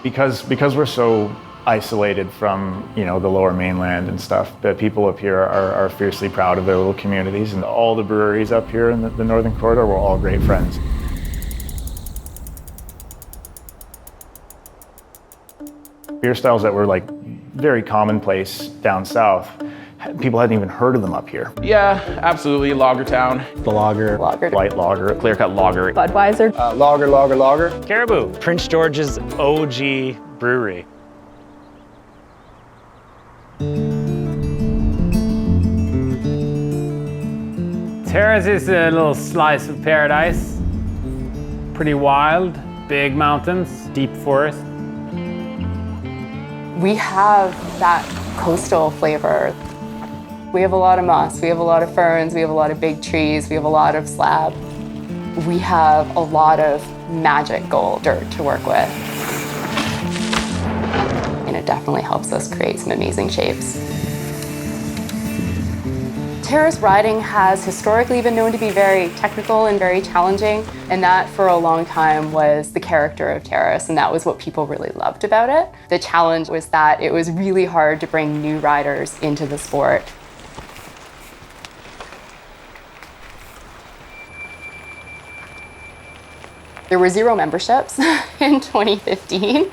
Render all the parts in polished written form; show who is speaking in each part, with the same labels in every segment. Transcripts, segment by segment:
Speaker 1: Because we're so isolated from, the lower mainland and stuff, that people up here are fiercely proud of their little communities, and all the breweries up here in the Northern Corridor were all great friends. Beer styles that were like very commonplace down south, people hadn't even heard of them up here.
Speaker 2: Yeah, absolutely. Lager Town.
Speaker 1: The lager, light lager,
Speaker 2: Clear cut lager.
Speaker 3: Budweiser.
Speaker 4: Lager.
Speaker 5: Caribou, Prince George's OG brewery.
Speaker 6: Terrace is a little slice of paradise. Pretty wild, big mountains, deep forest.
Speaker 3: We have that coastal flavor. We have a lot of moss, we have a lot of ferns, we have a lot of big trees, we have a lot of slab. We have a lot of magical dirt to work with. And it definitely helps us create some amazing shapes. Terrace riding has historically been known to be very technical and very challenging, and that for a long time was the character of Terrace, and that was what people really loved about it. The challenge was that it was really hard to bring new riders into the sport. There were 0 memberships in 2015.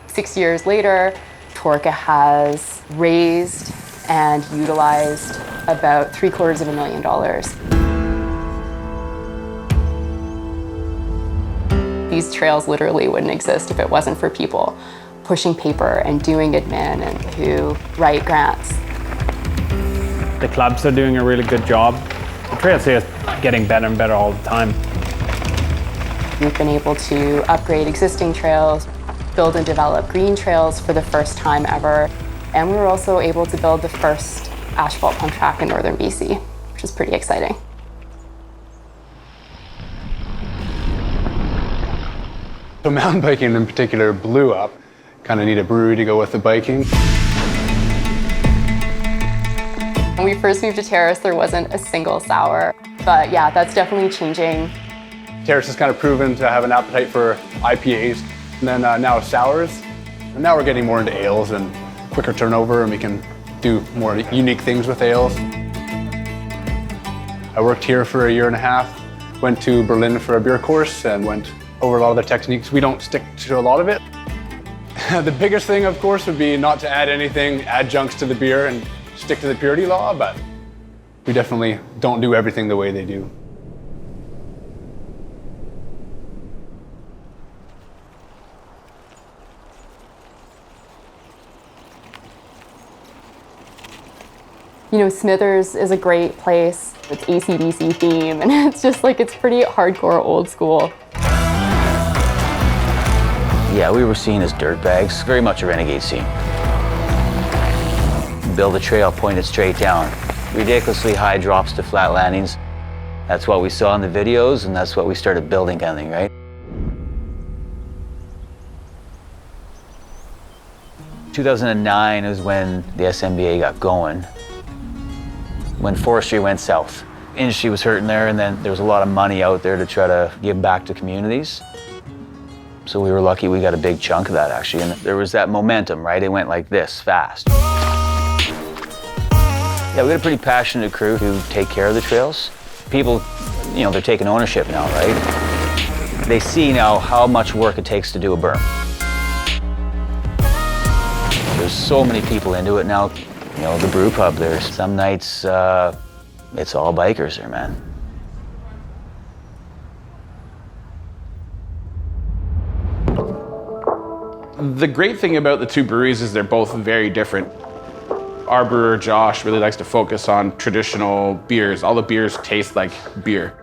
Speaker 3: 6 years later, Torca has raised and utilized about $750,000. These trails literally wouldn't exist if it wasn't for people pushing paper and doing admin and who write grants.
Speaker 6: The clubs are doing a really good job. The trails here is getting better and better all the time.
Speaker 3: We've been able to upgrade existing trails, build and develop green trails for the first time ever, and we were also able to build the first asphalt pump track in northern BC, which is pretty exciting.
Speaker 4: So mountain biking in particular blew up. Kind of need a brewery to go with the biking.
Speaker 3: When we first moved to Terrace, there wasn't a single sour, but yeah, that's definitely changing.
Speaker 4: Terrace has kind of proven to have an appetite for IPAs, and then now sours. And now we're getting more into ales and quicker turnover, and we can do more unique things with ales. I worked here for a year and a half, went to Berlin for a beer course, and went over a lot of the techniques. We don't stick to a lot of it. The biggest thing, of course, would be not to add anything adjuncts to the beer and stick to the purity law, but we definitely don't do everything the way they do.
Speaker 3: Smithers is a great place. It's AC/DC theme, and it's just like, it's pretty hardcore old school.
Speaker 7: Yeah, we were seen as dirtbags, very much a renegade scene. Build a trail, point it straight down. Ridiculously high drops to flat landings. That's what we saw in the videos, and that's what we started building, kind of thing, right? 2009 is when the SMBA got going, when forestry went south. Industry was hurting there, and then there was a lot of money out there to try to give back to communities. So we were lucky we got a big chunk of that, actually, and there was that momentum, right? It went like this, fast. Yeah, we got a pretty passionate crew who take care of the trails. People, they're taking ownership now, right? They see now how much work it takes to do a berm. There's so many people into it now. The brew pub, there's some nights, it's all bikers there, man.
Speaker 2: The great thing about the two breweries is they're both very different. Our brewer, Josh, really likes to focus on traditional beers. All the beers taste like beer.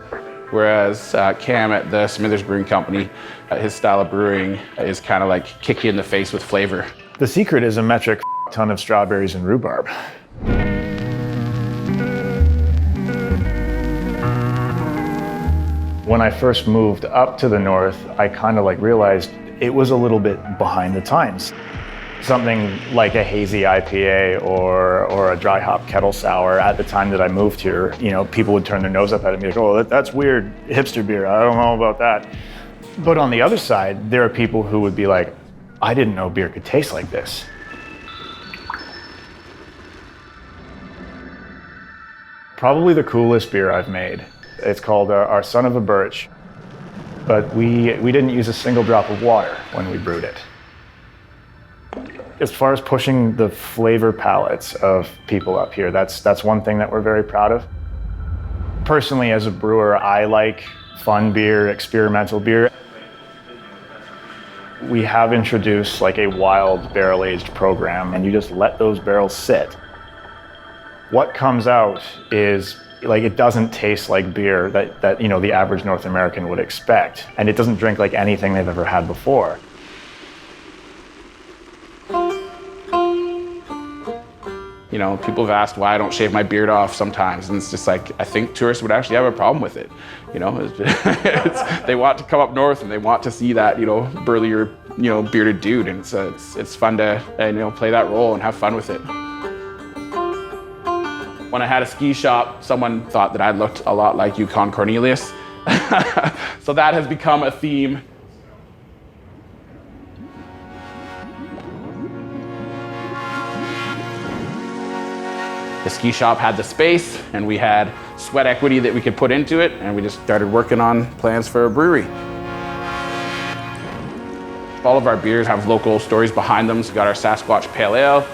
Speaker 2: Whereas Cam at the Smithers Brewing Company, his style of brewing is kind of like kick you in the face with flavor.
Speaker 1: The secret is a metric ton of strawberries and rhubarb. When I first moved up to the north, I kind of realized it was a little bit behind the times. Something like a hazy IPA or a dry hop kettle sour at the time that I moved here, people would turn their nose up at it and be like, oh, that's weird hipster beer, I don't know about that. But on the other side, there are people who would be like, I didn't know beer could taste like this. Probably the coolest beer I've made. It's called our Son of a Birch, but we didn't use a single drop of water when we brewed it. As far as pushing the flavor palettes of people up here, that's one thing that we're very proud of. Personally, as a brewer, I like fun beer, experimental beer. We have introduced like a wild barrel-aged program, and you just let those barrels sit. What comes out is like, it doesn't taste like beer that you know, the average North American would expect, and it doesn't drink like anything they've ever had before.
Speaker 2: You know, people have asked why I don't shave my beard off sometimes, and it's just like, I think tourists would actually have a problem with it. You know, they want to come up north and they want to see that, you know, burlier, you know, bearded dude, and it's fun to, you know, play that role and have fun with it. When I had a ski shop, someone thought that I looked a lot like Yukon Cornelius. So that has become a theme. The ski shop had the space, and we had sweat equity that we could put into it, and we just started working on plans for a brewery. All of our beers have local stories behind them. So we got our Sasquatch Pale Ale.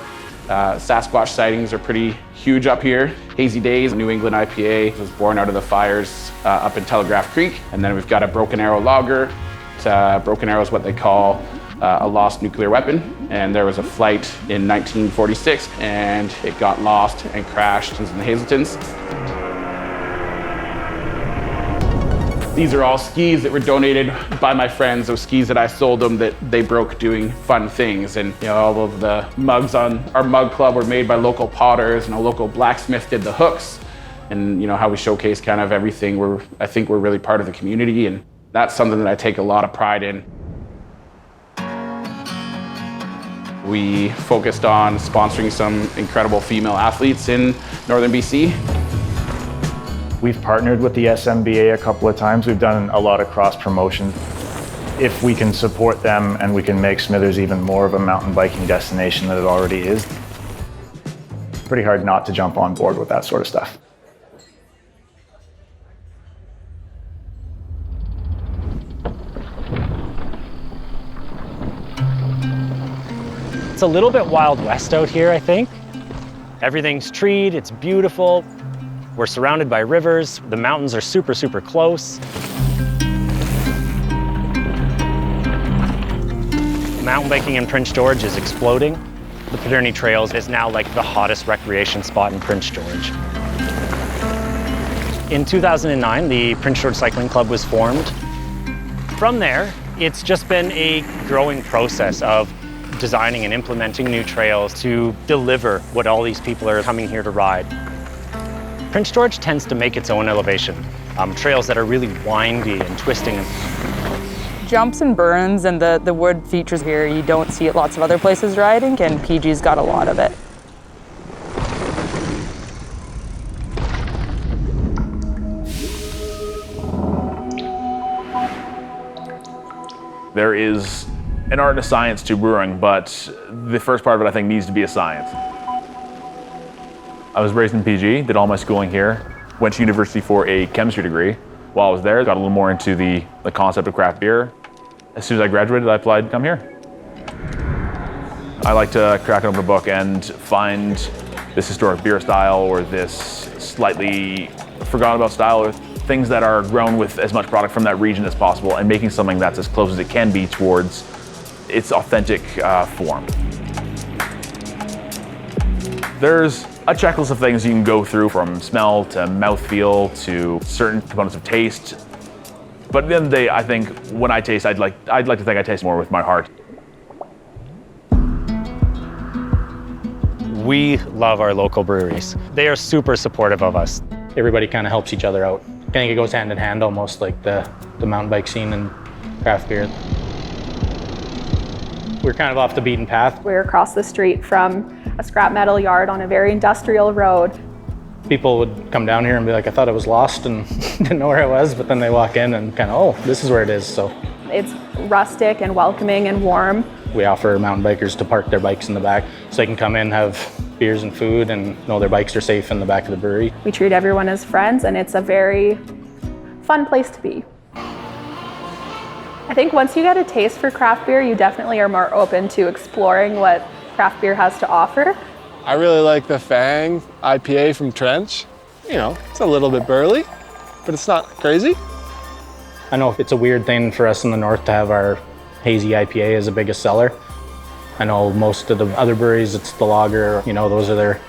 Speaker 2: Sasquatch sightings are pretty huge up here. Hazy Days, a New England IPA, was born out of the fires up in Telegraph Creek. And then we've got a Broken Arrow Lager. Broken Arrow is what they call a lost nuclear weapon. And there was a flight in 1946, and it got lost and crashed in the Hazeltons. These are all skis that were donated by my friends, those skis that I sold them that they broke doing fun things. And you know, all of the mugs on our mug club were made by local potters, and a local blacksmith did the hooks. And you know, how we showcase kind of everything, I think we're really part of the community, and that's something that I take a lot of pride in. We focused on sponsoring some incredible female athletes in northern BC.
Speaker 1: We've partnered with the SMBA a couple of times. We've done a lot of cross-promotion. If we can support them and we can make Smithers even more of a mountain biking destination than it already is, it's pretty hard not to jump on board with that sort of stuff.
Speaker 5: It's a little bit Wild West out here, I think. Everything's treed, it's beautiful. We're surrounded by rivers. The mountains are super, super close. Mountain biking in Prince George is exploding. The Pederney Trails is now like the hottest recreation spot in Prince George. In 2009, the Prince George Cycling Club was formed. From there, it's just been a growing process of designing and implementing new trails to deliver what all these people are coming here to ride. Prince George tends to make its own elevation, trails that are really windy and twisting.
Speaker 8: Jumps and burns and the wood features here you don't see at lots of other places riding, and PG's got a lot of it.
Speaker 9: There is an art and a science to brewing, but the first part of it I think needs to be a science. I was raised in PG, did all my schooling here, went to university for a chemistry degree. While I was there, got a little more into the concept of craft beer. As soon as I graduated, I applied to come here. I like to crack open a book and find this historic beer style or this slightly forgotten about style, or things that are grown with as much product from that region as possible, and making something that's as close as it can be towards its authentic form. There's a checklist of things you can go through, from smell to mouthfeel to certain components of taste. But at the end of the day, I think when I taste, I'd like to think I taste more with my heart.
Speaker 5: We love our local breweries. They are super supportive of us.
Speaker 10: Everybody kind of helps each other out. I think it goes hand in hand almost, like the mountain bike scene and craft beer. We're kind of off the beaten path.
Speaker 11: We're across the street from a scrap metal yard on a very industrial road.
Speaker 10: People would come down here and be like, I thought I was lost and didn't know where I was, but then they walk in and kind of, oh, this is where it is. So
Speaker 11: it's rustic and welcoming and warm.
Speaker 10: We offer mountain bikers to park their bikes in the back so they can come in, have beers and food, and know their bikes are safe in the back of the brewery.
Speaker 11: We treat everyone as friends, and it's a very fun place to be. I think once you get a taste for craft beer, you definitely are more open to exploring what craft beer has to offer.
Speaker 12: I really like the Fang IPA from Trench. You know, it's a little bit burly, but it's not crazy.
Speaker 10: I know it's a weird thing for us in the north to have our hazy IPA as the biggest seller. I know most of the other breweries, it's the lager, you know, those are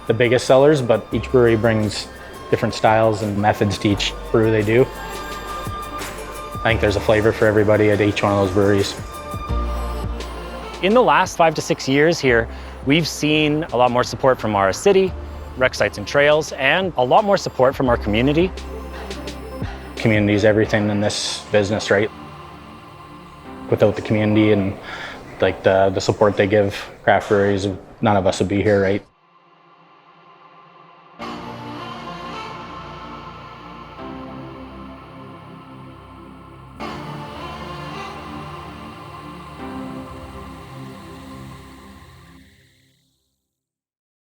Speaker 10: the biggest sellers, but each brewery brings different styles and methods to each brew they do. I think there's a flavor for everybody at each one of those breweries.
Speaker 5: In the last 5 to 6 years here, we've seen a lot more support from our city, rec sites and trails, and a lot more support from our community.
Speaker 10: Community is everything in this business, right? Without the community and like the support they give craft breweries, none of us would be here, right?